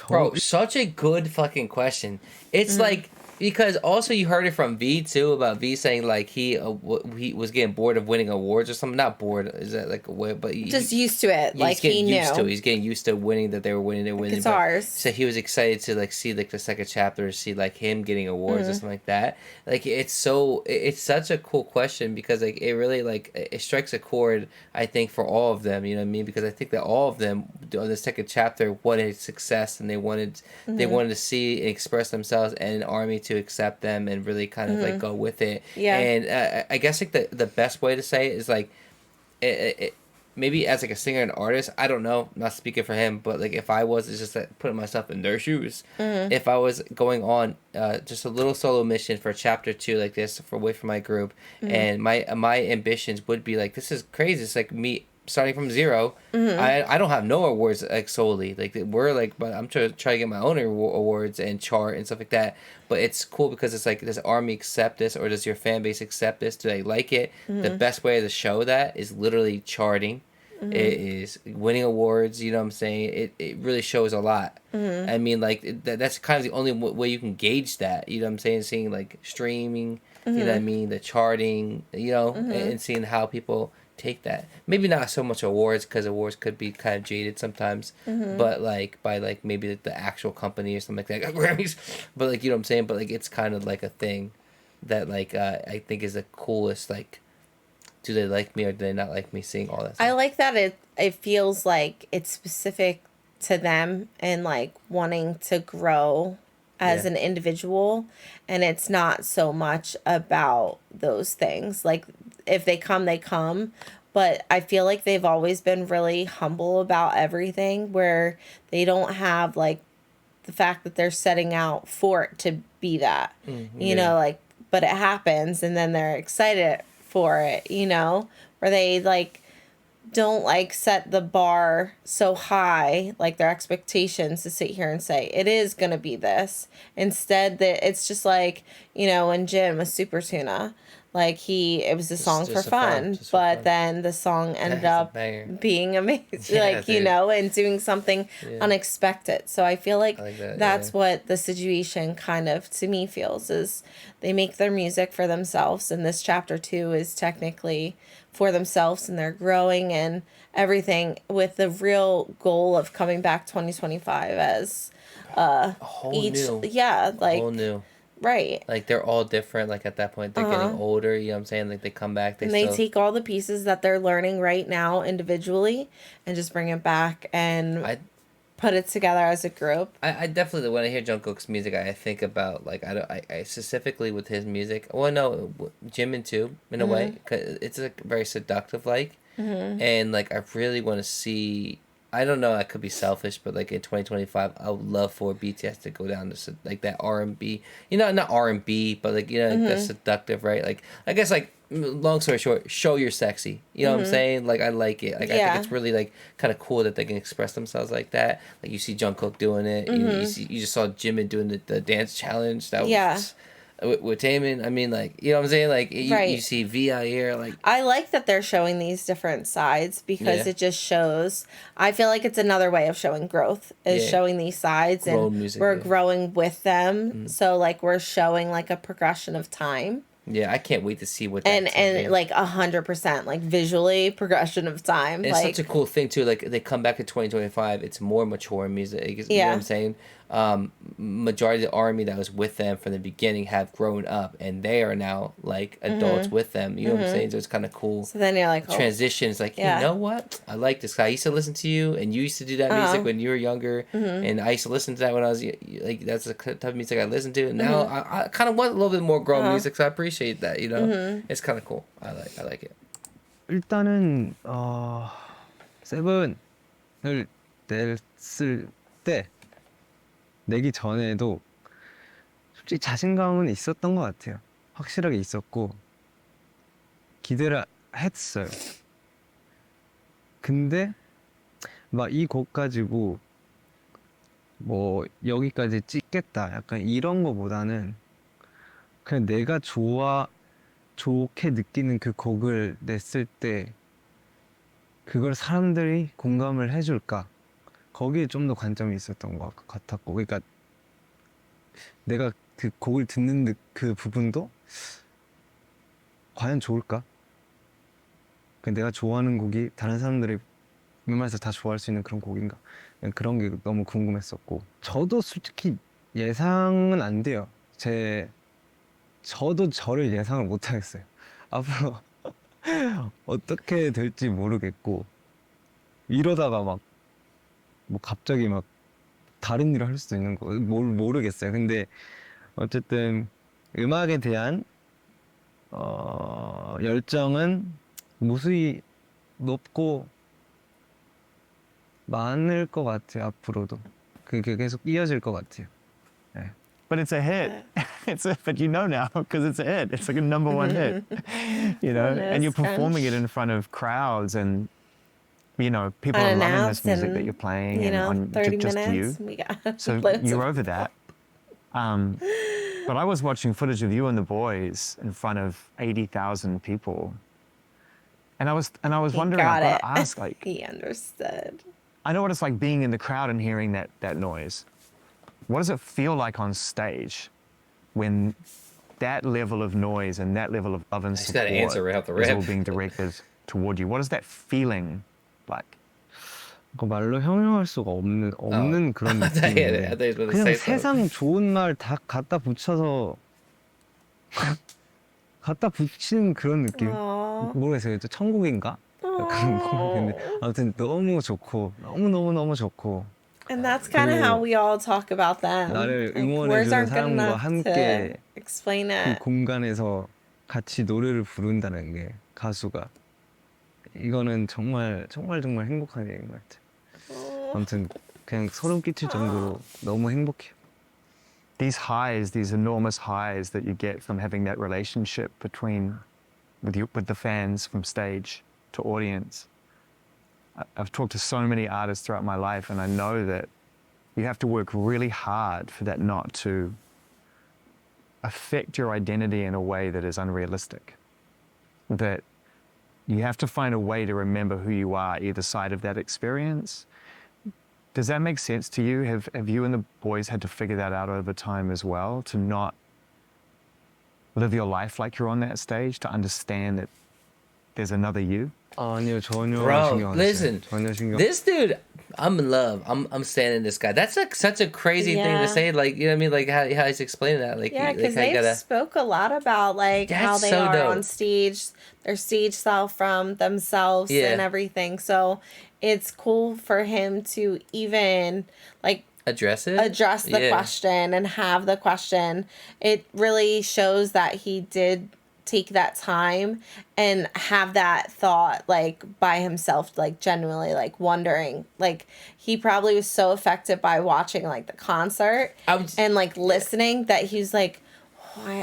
Bro, such a good fucking question. It's like, because also you heard it from V too, about V saying like he was getting bored of winning awards or something. Not bored, is that like a word? But just used to it. Like he knew. He's getting used to winning, that they were winning. They're winning. Guitars. So he was excited to like see like the second chapter, see like him getting awards or something like that. Like it's such a cool question, because like it really like it strikes a chord, I think, for all of them. You know what I mean? Because I think that all of them on the second chapter wanted success, and they wanted to see and express themselves, and an army to accept them and really kind of like go with it. Yeah. And I guess like the best way to say it is like it maybe as like a singer and artist, I don't know, not speaking for him, but like if I was, it's just like putting myself in their shoes. If I was going on just a little solo mission for chapter 2 like this away from my group, and my ambitions would be like, this is crazy. It's like me starting from zero. I don't have no awards like solely, like we're like, but I'm trying to get my own awards and chart and stuff like that. But it's cool because it's like, does Army accept this, or does your fan base accept this? Do they like it? The best way to show that is literally charting. It is winning awards. You know what I'm saying? It really shows a lot. I mean, like that's kind of the only way you can gauge that. You know what I'm saying? Seeing like streaming. You know what I mean? The charting. You know, and seeing how people take that. Maybe not so much awards, because awards could be kind of jaded sometimes, but like by like maybe like the actual company or something like that, like Grammys. But like, you know what I'm saying? But like it's kind of like a thing that like I think is the coolest. Like, do they like me or do they not like me, seeing all that stuff? I like that it feels like it's specific to them and like wanting to grow as an individual, and it's not so much about those things. Like if they come, they come, but I feel like they've always been really humble about everything, where they don't have like the fact that they're setting out for it to be that, you yeah. know, like, but it happens and then they're excited for it, you know, where they like don't like set the bar so high, like their expectations to sit here and say it is gonna be this. Instead, that it's just like, you know, when Jin was Super Tuna, like it was a song for just a fun- fun, just for but fun. then the song ended That's a up banger. being amazing, Yeah, like, you dude. know, and doing something Yeah. unexpected. So I feel like, I like that, that's yeah. what the situation kind of to me feels is they make their music for themselves, and this chapter 2 is technically for themselves, and they're growing and everything with the real goal of coming back 2025 as A whole each new. yeah, like Whole new. right. Like they're all different. Like at that point, they're getting older. You know what I'm saying? Like they come back. They And they still. take all the pieces that they're learning right now individually and just bring it back and I put it together as a group. I definitely when I hear Jungkook's music, I think about like I specifically with his music. Well, no, Jimin too in a way. 'Cause it's like very seductive, like, and like I really want to see. I don't know. I could be selfish, but like in 2025, I would love for BTS to go down to like that R&B. You know, not R&B, but like, you know, like the seductive, right? Like I guess like long story short, show you're sexy. You know what I'm saying? Like I like it. Like I Yeah. think it's really like kind of cool that they can express themselves like that. Like you see Jungkook doing it. You just saw Jimin doing the dance challenge. That Yeah. was with Taemin. I mean, like, you know what I'm saying? Like you Right. see VI here. Like I like that they're showing these different sides because Yeah. it just shows. I feel like it's another way of showing growth is Yeah. showing these sides, Grown and music, we're yeah. growing with them. So like we're showing like a progression of time. yeah, I can't wait to see what that And like 100% like visually progression of time. And like it's such a cool thing too. Like they come back in 2025, it's more mature music. You know Yeah. what I'm saying? Majority of the army that was with them from the beginning have grown up, and they are now like adults with them. You know what I'm saying? So it's kind of cool. so then you're like, oh, Transitions like Yeah. you know what, I like this guy. I used to listen to you, and you used to do that music when you were younger, and I used to listen to that when I was like that's the type of music I listened to. And now I kind of want a little bit more grown music, so I appreciate that. You know, it's kind of cool. I like it. 일단은 세븐을 냈을 때 내기 전에도 솔직히 자신감은 있었던 것 같아요. 확실하게 있었고 기대를 했어요. 근데 막 이 곡 가지고 뭐 여기까지 찍겠다 약간 이런 거보다는 그냥 내가 좋게 느끼는 그 곡을 냈을 때 그걸 사람들이 공감을 해줄까 거기에 좀 더 관점이 있었던 것 같았고 그러니까 내가 그 곡을 듣는 그 부분도 과연 좋을까? 내가 좋아하는 곡이 다른 사람들이 웬만해서 다 좋아할 수 있는 그런 곡인가? 그런 게 너무 궁금했었고 저도 솔직히 예상은 안 돼요. 저도 저를 예상을 못 하겠어요. 앞으로 어떻게 될지 모르겠고 이러다가 막 뭐 갑자기 막 다른 일을 할 수도 있는 거 모르겠어요. 근데 어쨌든 음악에 대한 열정은 무수히 높고 많을 것 같아요. 앞으로도 그게 계속 이어질 것 같아요. 네. But it's a hit. But you know now because it's a hit. It's like a number one hit. You know, and you're performing it in front of crowds, and you know people are loving this unannounced music and, that you're playing, you and know, on 30 just minutes. you. We got So loads you're of- over that. But I was watching footage of you and the boys in front of 80,000 people, and I was He wondering. got I've it. got to ask, like, He understood. I know what it's like being in the crowd and hearing that noise. What does it feel like on stage when that level of noise and that level of love and just gotta support answer right off the is all rip. being directed toward you? What is that feeling like? 그 말로 형용할 수가 없는 그런 I thought you 느낌인데 were gonna 그냥 say 세상 좋은 말 다 갖다 붙여서 갖다 붙이는 그런 느낌. 모르겠어요. 저 천국인가? 약간 모르겠는데 아무튼 너무 좋고 너무 좋고 And that's kind of how we all talk about them. 나를 Like, 응원해주는 words aren't good 사람과 enough 함께 to explain 그 it. 공간에서 같이 노래를 부른다는 게 가수가 이거는 정말 행복한 일인 것 같아요. 아무튼 그냥 소름 끼칠 정도로 너무 행복해요. These highs, these enormous highs that you get from having that relationship between with the fans from stage to audience. I've talked to so many artists throughout my life, and I know that you have to work really hard for that not to affect your identity in a way that is unrealistic. That you have to find a way to remember who you are either side of that experience. Does that make sense to you? Have you and the boys had to figure that out over time as well, to not live your life like you're on that stage, to understand that there's another you? 아니요, 전혀 Bro, 신경 안 listen, 써요. 전혀 신경. this dude, I'm in love. I'm standing this guy. That's like such a crazy thing to Yeah. say. Like, you know what I mean? Like how he's explaining that. Like, Yeah, like because how you they've gotta. spoke a lot about like how That's they so are dope. on stage, their stage self from themselves Yeah. and everything. So it's cool for him to even like Address the Yeah. question and have the question. It really shows that he did take that time and have that thought like by himself, like genuinely like wondering. Like he probably was so affected by watching like the concert and like listening that he was like,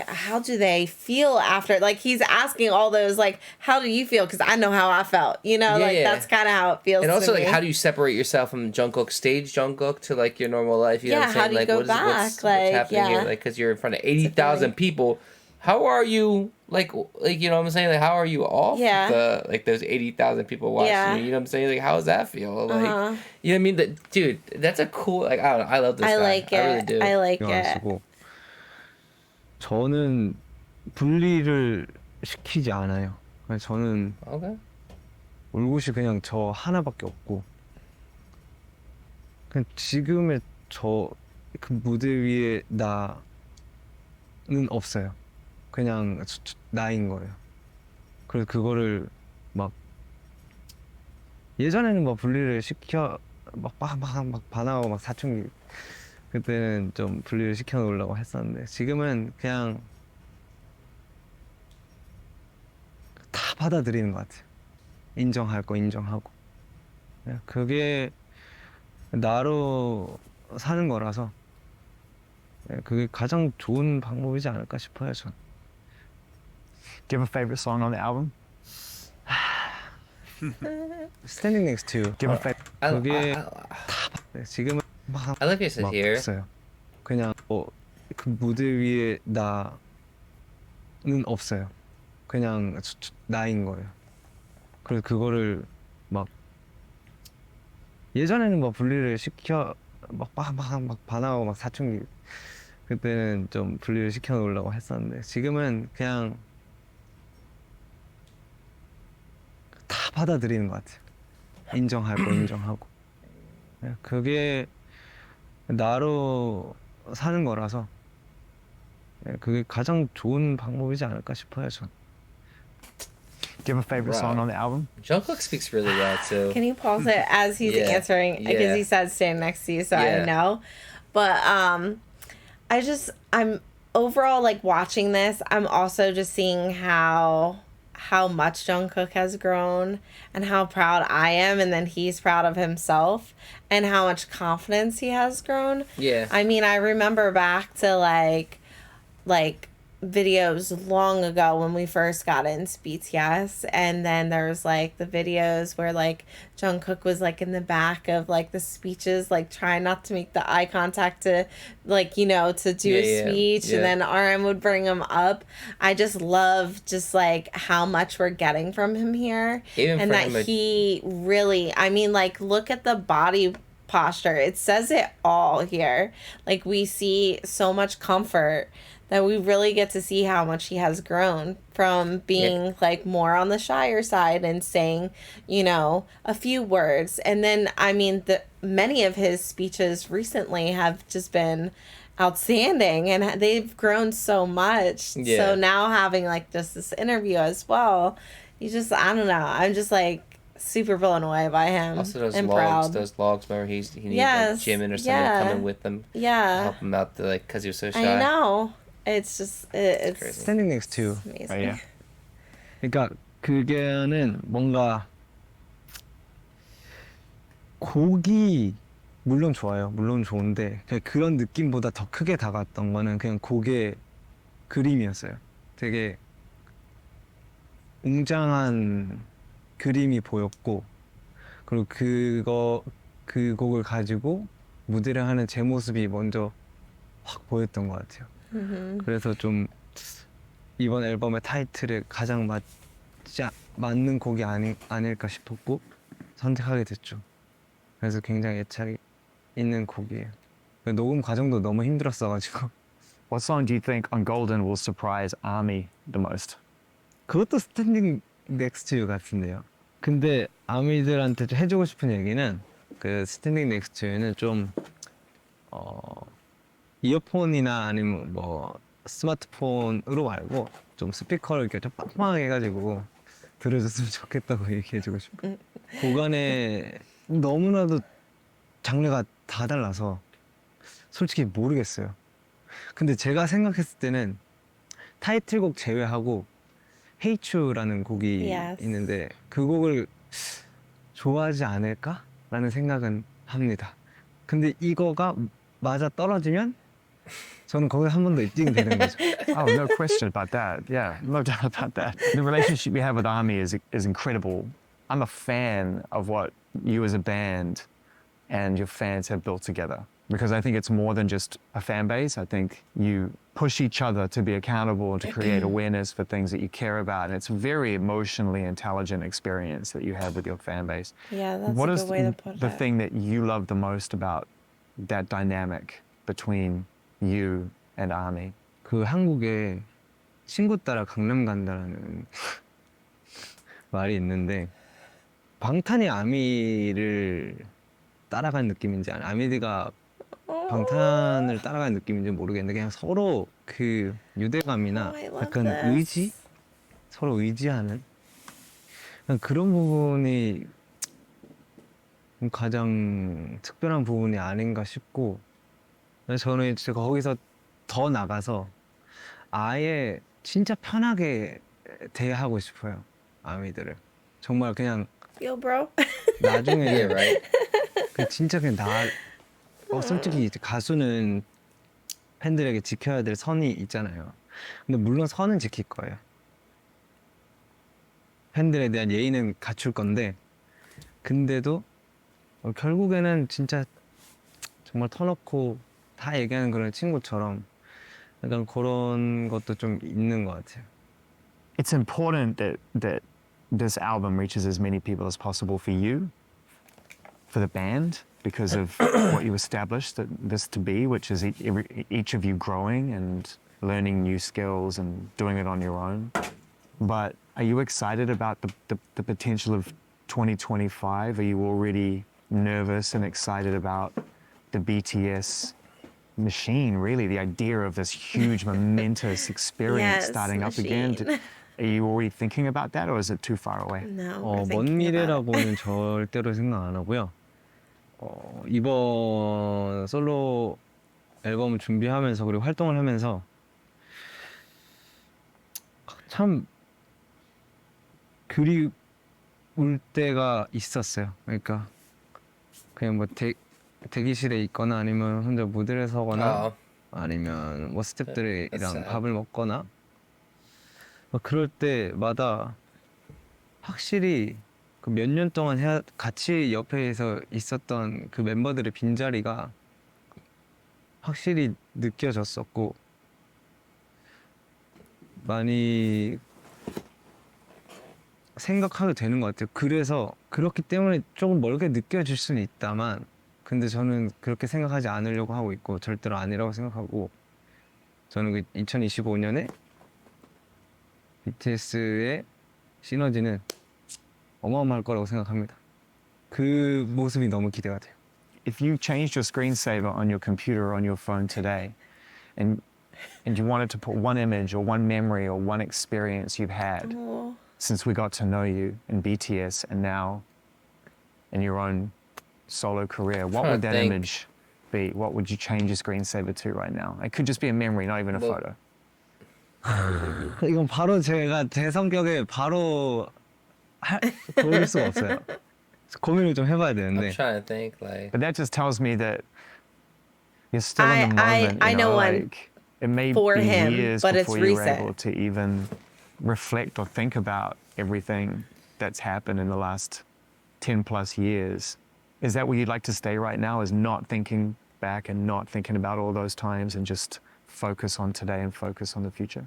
how do they feel after? Like he's asking all those like, how do you feel? Because I know how I felt. You know, Yeah, like yeah. that's kind of how it feels. And to also, like, me. how do you separate yourself from Jungkook, stage Jungkook, to like your normal life? You know what I'm Yeah, how saying? do you Like, go what's back? what's Like, happening here? yeah. Like, because you're in front of 80,000 people. How are you? Like, you know what I'm saying? Like, how are you off the like those 80,000 people watching you? You know what I'm saying? Like, how does that feel? Like, you know what I mean? That dude, that's a cool. Like, I don't know. I love this guy. like it. I really do. I like 신경 안 it. 쓰고. 저는 분리를 시키지 않아요. 그냥 저는 Okay. 올 곳이 그냥 저 하나밖에 없고, 그냥 지금의 저 그 무대 위에 나는 없어요. 그냥 나인 거예요. 그래서 그거를 막 예전에는 막 분리를 시켜 막 반하고 막 사춘기 그때는 좀 분리를 시켜 놓으려고 했었는데, 지금은 그냥 다 받아들이는 것 같아요. 인정할 거 인정하고. 그게 나로 사는 거라서 그게 가장 좋은 방법이지 않을까 싶어요, 저는. Do you have a favorite song on the album? Standing Next to. Do you have a favorite? 그게 지금은 I like it 막 here. 없어요. 그냥 그 무대 위에 나는 없어요. 그냥 나인 거예요. 그래서 그거를 막 예전에는 막 분리를 시켜 막 반하고 막 사춘기 그때는 좀 분리를 시켜 놓으려고 했었는데, 지금은 그냥 다 받아들이는 것 같아요. 인정할 거 인정하고. 그게 나로 사는 거라서 그게 가장 좋은 방법이지 않을까 싶어요, 저는. Do you have a favorite song on the album? Jungkook speaks really well too. Can you pause it as he's answering? Because he said stand next to you, so I know. But I'm overall like watching this. I'm also just seeing how much Jungkook has grown and how proud I am, and then he's proud of himself and how much confidence he has grown. Yeah. I mean, I remember back to like videos long ago when we first got into BTS, and then there was like the videos where like Jungkook was like in the back of like the speeches, like trying not to make the eye contact to like, you know, to do a speech, and then RM would bring him up. I just love just like how much we're getting from him here. Even and that he really, I mean, like look at the body posture. It says it all here. Like we see so much comfort that we really get to see how much he has grown from being like more on the shyer side and saying, you know, a few words. And then, I mean, many of his speeches recently have just been outstanding, and they've grown so much. Yeah. So now having like just this interview as well, I don't know. I'm just like super blown away by him. Also those and logs, remember he needed like Jimin or somebody coming with him. Yeah. To help him out like because he was so shy. I know. It's just it's crazy. Standing Next to. amazing. Oh, yeah. 그러니까 그게는 뭔가 곡이 물론 좋아요. 물론 좋은데 그냥 그런 느낌보다 더 크게 다가왔던 거는 그냥 곡의 그림이었어요. 되게 웅장한 그림이 보였고 그리고 그 곡을 가지고 무대를 하는 제 모습이 먼저 확 보였던 것 같아요. 그래서 좀 이번 앨범의 타이틀에 가장 맞는 곡이 아닐까 싶었고 선택하게 됐죠. 그래서 굉장히 애착이 있는 곡이에요. 녹음 과정도 너무 힘들었어가지고 What song do you think on Golden will surprise ARMY the most? 그것도 스탠딩 넥스트 유 같은데요. 근데 아미들한테 좀 해주고 싶은 얘기는 그 스탠딩 넥스트 유는 좀 이어폰이나 아니면 뭐 스마트폰으로 말고 좀 스피커를 이렇게 좀 빵빵하게 해가지고 들어줬으면 좋겠다고 얘기해주고 싶어요. 곡안에 너무나도 장르가 다 달라서 솔직히 모르겠어요. 근데 제가 생각했을 때는 타이틀곡 제외하고 헤이츄라는 곡이 Yes. 있는데 그 곡을 좋아하지 않을까라는 생각은 합니다. 근데 이거가 맞아 떨어지면 저는 거기서 한 번 더 입증이 되는 거죠. Oh, no question about that. Yeah, no doubt about that. The relationship you have with ARMY is incredible. I'm a fan of what you as a band and your fans have built together. Because I think it's more than just a fan base. I think you push each other to be accountable and to create awareness for things that you care about. And it's a very emotionally intelligent experience that you have with your fan base. Yeah, that's What a is good way to put the it. thing that you love the most about that dynamic between you and ARMY? 그 한국에 친구 따라 강남 간다라는 말이 있는데 방탄이 아미를 따라간 느낌인지 아미가 방탄을 따라간 느낌인지 모르겠는데 그냥 서로 그 유대감이나 Oh, I love 약간 this. 의지? 서로 의지하는 그냥 그런 부분이 가장 특별한 부분이 아닌가 싶고 저는 진짜 거기서 더 나가서 아예 진짜 편하게 대하고 싶어요. 아미들을 정말 그냥 Yo, bro. 나중에 Yeah, right. 그 진짜 그냥 솔직히 이제 가수는 팬들에게 지켜야 될 선이 있잖아요. 근데 물론 선은 지킬 거예요. 팬들에 대한 예의는 갖출 건데 근데도 결국에는 진짜 정말 터놓고 다 얘기하는 그런 친구처럼 약간 그런 것도 좀 있는 것 같아요. It's important that this album reaches as many people as possible for you, for the band, because of what you established this to be, which is each of you growing and learning new skills and doing it on your own. But are you excited about the potential of 2025? Are you already nervous and excited about the BTS machine, really? The idea of this huge, momentous experience Yes, starting up again? machine. Are you already thinking about that, or is it too far away? No, we're 먼 thinking about it. 미래라고는 절대로 생각 안 하고요. 이번 솔로 앨범을 준비하면서 그리고 활동을 하면서 참 그리울 때가 있었어요. 그러니까 그냥 뭐 대기실에 있거나 아니면 혼자 무대를 서거나 Oh, 아니면 뭐 That's 스태프들이랑 sad. 밥을 먹거나 그럴 때마다 확실히 그 몇 년 동안 같이 옆에서 있었던 그 멤버들의 빈자리가 확실히 느껴졌었고 많이 생각하게 되는 것 같아요. 그래서 그렇기 때문에 조금 멀게 느껴질 수는 있다만 근데 저는 그렇게 생각하지 않으려고 하고 있고 절대로 아니라고 생각하고 저는 그 2025년에 BTS의 시너지는 어마어마할 거라고 생각합니다. 그 모습이 너무 기대가 돼요. If you changed your screensaver on your computer or on your phone today, and you wanted to put one image or one memory or one experience you've had Oh, since we got to know you in BTS and now in your own solo career, what Trying would to that think. image be? What would you change your screensaver to right now? It could just be a memory, not even a Well- photo. 이건 바로 제가 제 성격에 바로 고를 수가 없어요. 고민을 좀 해봐야 I'm 되는데. trying to think like. But that just tells me that you're still in the I- moment. I you know one like, it may for be him, years but it's before you were recent. able to even reflect or think about everything that's happened in the last 10 plus years. Is that where you'd like to stay right now? Is not thinking back and not thinking about all those times and just focus on today and focus on the future?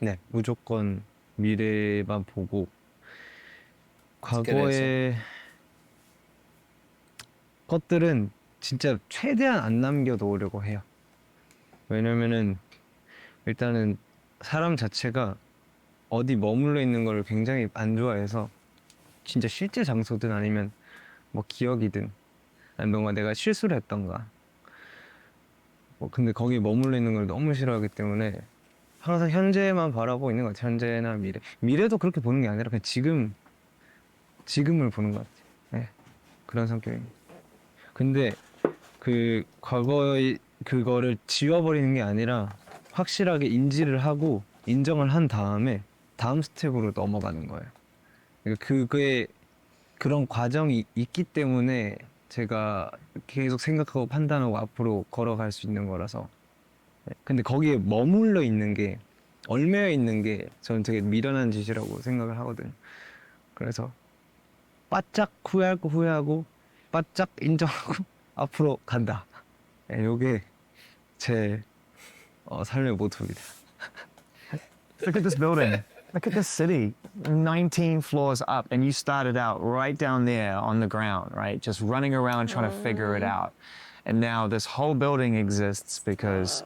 네, 무조건 미래만 보고 That's a good answer. 과거의 것들은 진짜 최대한 안 남겨놓으려고 해요. 왜냐면은 일단은 사람 자체가 어디 머물러 있는 걸 굉장히 안 좋아해서 진짜 실제 장소든 아니면 뭐 기억이든 아니면 뭔가 내가 실수를 했던가 뭐 근데 거기에 머물러 있는 걸 너무 싫어하기 때문에 항상 현재만 바라보고 있는 것 같아요. 현재나 미래. 미래도 그렇게 보는 게 아니라 그냥 지금을 보는 것 같아요. 네, 그런 성격입니다. 근데 그 과거의 그거를 지워버리는 게 아니라 확실하게 인지를 하고 인정을 한 다음에 다음 스텝으로 넘어가는 거예요. 그러니까 그게 그런 과정이 있기 때문에 제가 계속 생각하고 판단하고 앞으로 걸어갈 수 있는 거라서. 근데 거기에 머물러 있는 게 얽매여 있는 게 저는 되게 미련한 짓이라고 생각을 하거든요. 그래서 바짝 후회하고 바짝 인정하고 앞으로 간다. 네, 요게 제 삶의 모토입니다. Look at this building. Look at this city. 19 floors up, and you started out right down there on the ground, right? Just running around trying to figure it out. And now this whole building exists because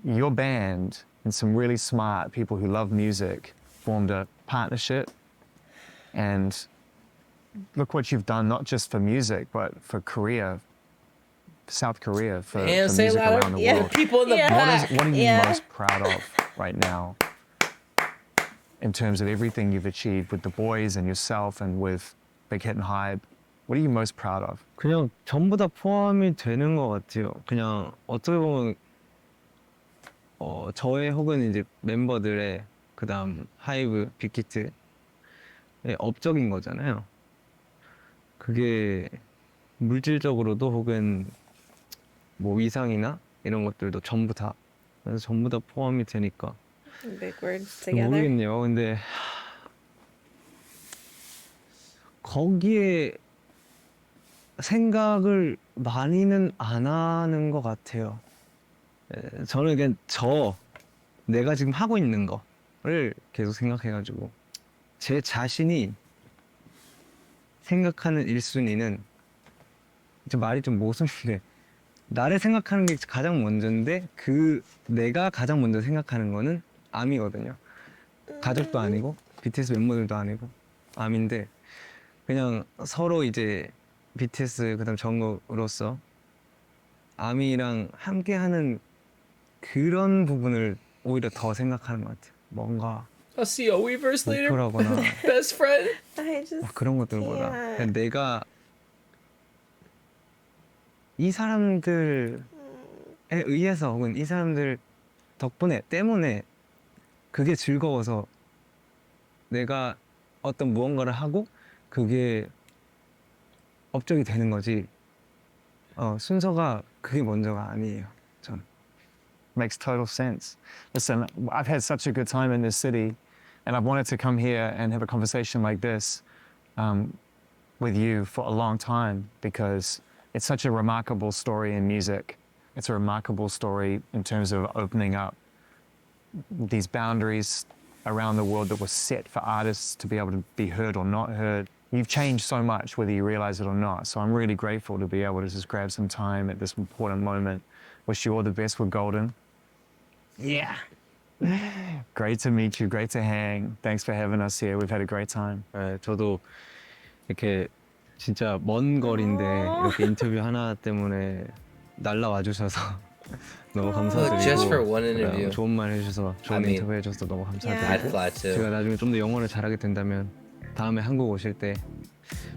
your band and some really smart people who love music formed a partnership. And look what you've done, not just for music, but for Korea, South Korea, for And say music louder. around the Yeah. world. People in the Yeah. back. What are you Yeah. most proud of right now in terms of everything you've achieved with the boys and yourself and with Big Hit and Hype? What are you most proud of? 그냥 전부 다 포함이 되는 것 같아요. 그냥 어떻게 보면 저의 혹은 이제 멤버들의 그다음 하이브, 빅히트의 업적인 거잖아요. 그게 물질적으로도 혹은 뭐 위상이나 이런 것들도 전부 다 그래서 전부 다 포함이 되니까 Big words together. 모르겠네요. 근데 거기에 생각을 많이는 안 하는 것 같아요. 저는 그냥 내가 지금 하고 있는 거를 계속 생각해가지고 제 자신이 생각하는 1순위는 말이 좀 모순인데 나를 생각하는 게 가장 먼저인데 내가 가장 먼저 생각하는 거는 암이거든요. 가족도 아니고 BTS 멤버들도 아니고 암인데 그냥 서로 이제 BTS 그다음 정국으로서 아미랑 함께하는 그런 부분을 오히려 더 생각하는 것 같아요. 뭔가 I'll see you a Weverse later. 목표라거나 Best friend. I just 그런 것들보다 can't. 그냥 내가 이 사람들에 의해서 혹은 이 사람들 때문에 그게 즐거워서 내가 어떤 무언가를 하고 그게 업적이 되는 거지 순서가 그게 먼저가 아니에요. 전. Makes total sense. Listen, I've had such a good time in this city, and I've wanted to come here and have a conversation like this with you for a long time because it's such a remarkable story in music. It's a remarkable story in terms of opening up these boundaries around the world that were set for artists to be able to be heard or not heard. You've changed so much, whether you realize it or not. So I'm really grateful to be able to just grab some time at this important moment. Wish you all the best with Golden. Yeah. Great to meet you. Great to hang. Thanks for having us here. We've had a great time. 네, 저도 이렇게 진짜 먼 거리인데 이렇게 인터뷰 하나 때문에 날라와 주셔서 너무 감사드리고 Just for one 그다음 interview. 좋은 말 해주셔서 좋은 I mean, 인터뷰 해줘서 너무 I'd 감사드리고 fly too. 제가 나중에 좀 더 영어를 잘하게 된다면 다음에 한국 오실 때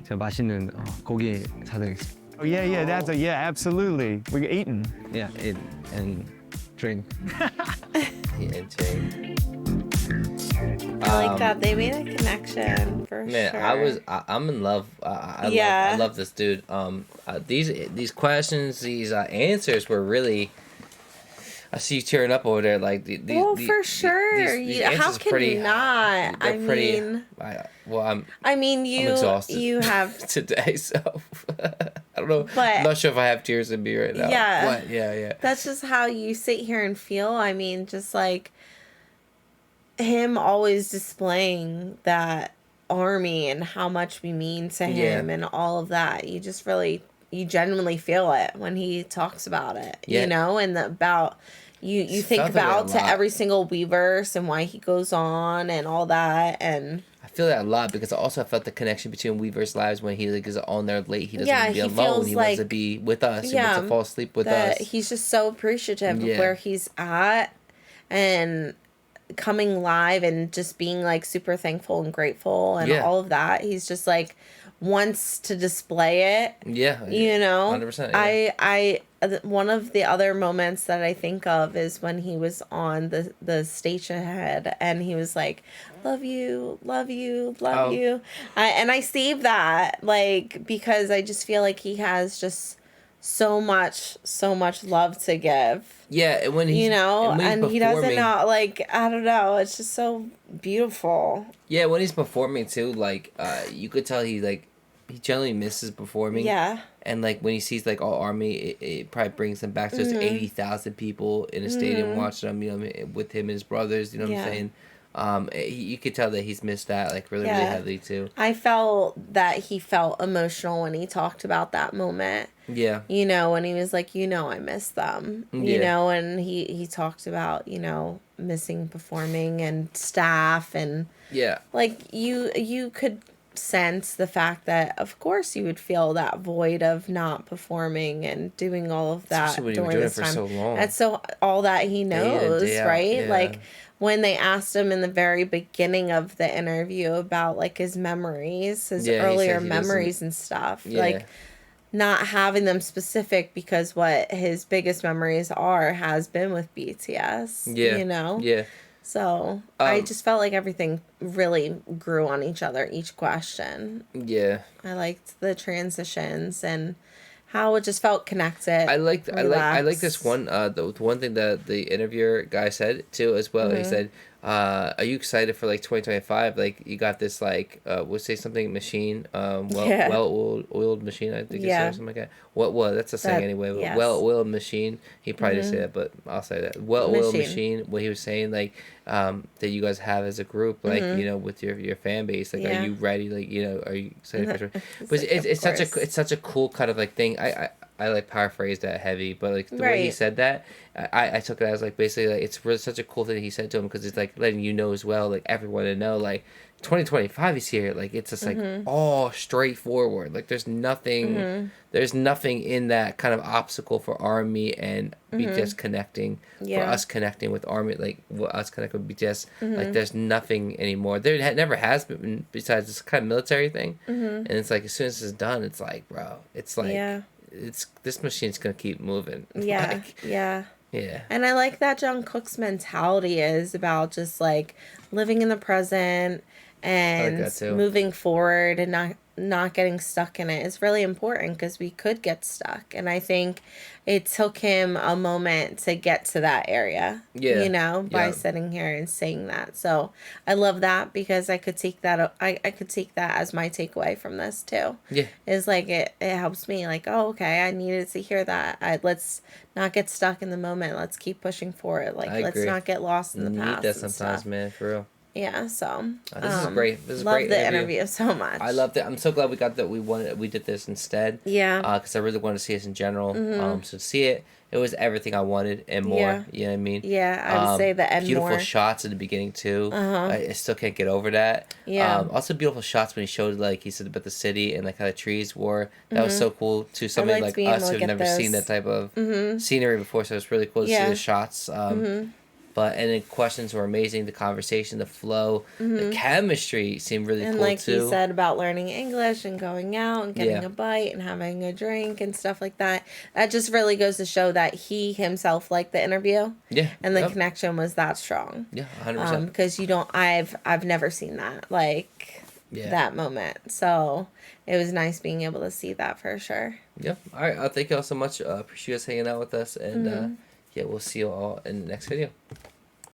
제가 맛있는 고기 사드리겠습니다. Oh yeah, yeah, absolutely. We're eating. Yeah, eat and drink. Yeah, Jay. I like that they made a connection for Man, sure. I'm in love. I Yeah. love, I love this dude. These questions, these answers were really. I see you tearing up over there. Like Well, for sure. these How answers can pretty. not? They're I pretty. mean, I'm you exhausted. you have, today, so I don't know. But- I'm not sure if I have tears in me right now. Yeah. But yeah. that's just how you sit here and feel. I mean, just like him always displaying that army and how much we mean to him and all of that. You just really, you genuinely feel it when he talks about it, Yeah. you know, and about you think felt that way a about to lot. every single Weverse and why he goes on and all that. And I feel that a lot because I also felt the connection between Weaver's lives when he like is on there late. He doesn't Yeah, want to be he alone. feels He wants to like- be with us. He Yeah, wants to fall asleep with that us. he's just so appreciative Yeah. of where he's at and coming live and just being like super thankful and grateful and Yeah. all of that. He's just like wants to display it. Yeah, You know, 100%. Yeah. I one of the other moments that I think of is when he was on the station head and he was like, love you, love you, love Oh. you. And I saved that, like, because I just feel like he has just so much love to give, Yeah, and when he's, you know, and he doesn't performing- know, like, I don't know, it's just so beautiful. Yeah, when he's performing too, like you could tell he generally misses performing. Yeah. And like when he sees like all army, it probably brings him back to Mm-hmm. just 80,000 people in a stadium watching him, you know, with him and his brothers. You know what Yeah. I'm saying? You could tell that he's missed that like really Yeah. heavily too. I felt that he felt emotional when he talked about that moment. Yeah. You know, when he was like, you know, I miss them. You Yeah. know, and he talked about, you know, missing performing and staff and Yeah. like you could sense the fact that of course you would feel that void of not performing and doing all of that Especially when you were during doing it this for time. so long. That's so all that he in, knows, day out, right? yeah. Like when they asked him in the very beginning of the interview about like his memories, his Yeah, he earlier said he doesn't- memories and stuff, Yeah. like not having them specific because what his biggest memories has been with BTS. Yeah. You know? Yeah. So I Um, just felt like everything really grew on each other, each question. Yeah. I liked the transitions and how it just felt connected. I like this relaxed. one the one thing that the interviewer guy said too as well. Mm-hmm. He said, are you excited for like 2025? Like you got this like we'll say something machine Yeah. well-oiled machine, I think he Yeah. said, or something like that. Well, that's a saying That- anyway. But yes. well-oiled machine. He probably didn't say that, but I'll say that. Well-oiled Machine. machine. What he was saying like that you guys have as a group, like you know, with your fan base, like Yeah. are you ready? Like you know, are you excited for? It's But like, it's of such a course. it's such a cool kind of like thing. I like paraphrased that heavy, but like the way he Right. said that, I took it as like basically like it's really such a cool thing he said to him because it's like letting you know as well, like everyone to know like 2025 is here. Like it's just like all straightforward. Like there's nothing in that kind of obstacle for Army and BTS connecting. Yeah. For us connecting with Army, like us connecting with BTS, like there's nothing anymore. There never has been besides this kind of military thing. And it's like as soon as it's done, it's like bro, it's like Yeah. it's this machine's gonna keep moving. Yeah. Like, Yeah. yeah. And I like that Jungkook's mentality is about just like living in the present and that too. moving forward and not getting stuck in it is really important because we could get stuck. And I think it took him a moment to get to that area, Yeah. you know, by Yeah. sitting here and saying that. So I love that because I could take that, I could take that as my takeaway from this too. Yeah. Is like it helps me like, oh, okay, I needed to hear that. Let's not get stuck in the moment. Let's keep pushing forward. Like I let's agree. not get lost in the Need past. that and sometimes, stuff. man, for real. Yeah, so This is great. This is a love great the interview so much. I loved it. I'm so glad we did this instead. Yeah. Because I really wanted to see this in general. So to see it was everything I wanted and more. Yeah. You know what I mean? Yeah, I would say the and beautiful more. shots in the beginning too. I still can't get over that. Yeah. Also beautiful shots when he showed like he said about the city and like how the trees were. That was so cool to somebody liked like being us able to who've get never seen those. that type of scenery before. So it's really cool to see Yeah. the shots. And the questions were amazing. The conversation, the flow, the chemistry seemed really And cool like too. he said about learning English and going out and getting Yeah. a bite and having a drink and stuff like that. That just really goes to show that he himself liked the interview. Yeah. And the Yep. connection was that strong. Yeah, 100%. Because you don't, I've never seen that, like Yeah. that moment. So it was nice being able to see that for sure. Yep. All right. Thank you all so much. Appreciate you guys hanging out with us. And yeah, we'll see you all in the next video.